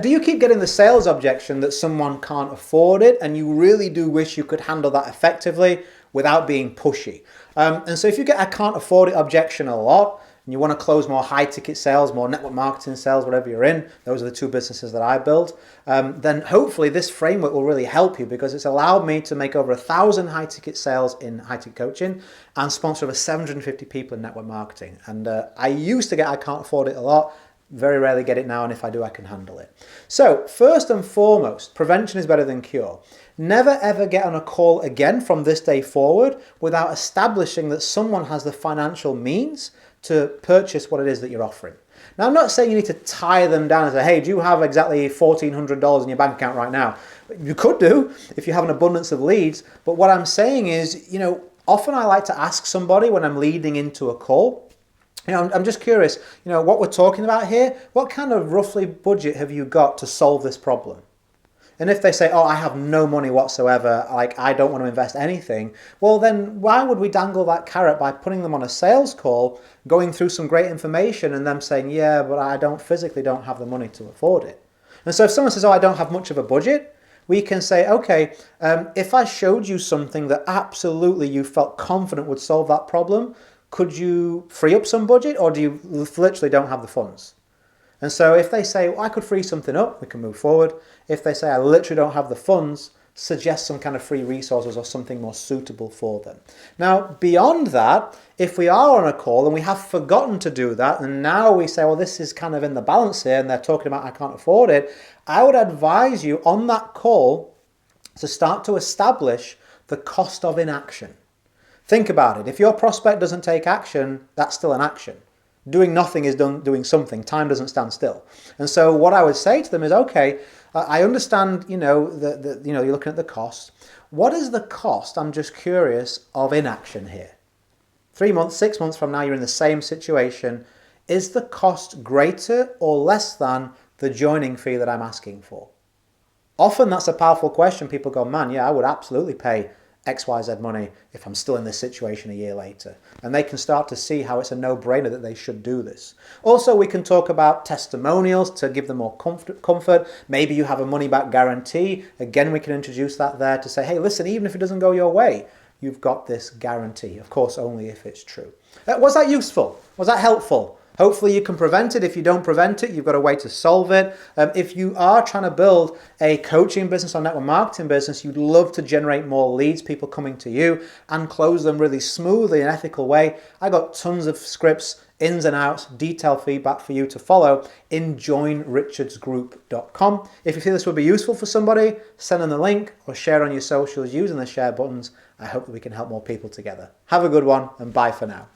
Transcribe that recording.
Do you keep getting the sales objection that someone can't afford it and you really do wish you could handle that effectively without being pushy? And so if you get a can't afford it objection a lot and you want to close more high ticket sales, more network marketing sales, whatever you're in, those are the two businesses that I build, then hopefully this framework will really help you, because it's allowed me to make over 1,000 high ticket sales in high ticket coaching and sponsor over 750 people in network marketing. And I used to get I can't afford it a lot. Very rarely get it now, and if I do, I can handle it. So first and foremost, prevention is better than cure. Never ever get on a call again from this day forward without establishing that someone has the financial means to purchase what it is that you're offering. Now, I'm not saying you need to tie them down and say, hey, do you have exactly $1,400 in your bank account right now? You could do if you have an abundance of leads, but what I'm saying is, often I like to ask somebody when I'm leading into a call, I'm just curious, what we're talking about here, what kind of roughly budget have you got to solve this problem? And if they say, oh, I have no money whatsoever, like I don't want to invest anything, well then why would we dangle that carrot by putting them on a sales call, going through some great information and them saying, yeah, but I physically don't have the money to afford it. And so if someone says, oh, I don't have much of a budget, we can say, okay, if I showed you something that absolutely you felt confident would solve that problem, could you free up some budget, or do you literally don't have the funds? And so if they say, well, I could free something up, we can move forward. If they say, I literally don't have the funds, suggest some kind of free resources or something more suitable for them. Now, beyond that, if we are on a call and we have forgotten to do that, and now we say, well, this is kind of in the balance here, and they're talking about I can't afford it, I would advise you on that call to start to establish the cost of inaction. Think about it. If your prospect doesn't take action, that's still an action. Doing nothing is doing something. Time doesn't stand still. And so what I would say to them is, okay, I understand, you're looking at the cost. What is the cost, I'm just curious, of inaction here? 3 months, 6 months from now, you're in the same situation. Is the cost greater or less than the joining fee that I'm asking for? Often that's a powerful question. People go, man, yeah, I would absolutely pay XYZ money if I'm still in this situation a year later. And they can start to see how it's a no-brainer that they should do this. Also, we can talk about testimonials to give them more comfort. Maybe you have a money-back guarantee. Again, we can introduce that there to say, hey, listen, even if it doesn't go your way, you've got this guarantee. Of course, only if it's true. Was that useful? Was that helpful? Hopefully you can prevent it. If you don't prevent it, you've got a way to solve it. If you are trying to build a coaching business or network marketing business, you'd love to generate more leads, people coming to you, and close them really smoothly in an ethical way. I got tons of scripts, ins and outs, detailed feedback for you to follow in joinrichardsgroup.com. If you feel this would be useful for somebody, send them the link or share on your socials using the share buttons. I hope that we can help more people together. Have a good one, and bye for now.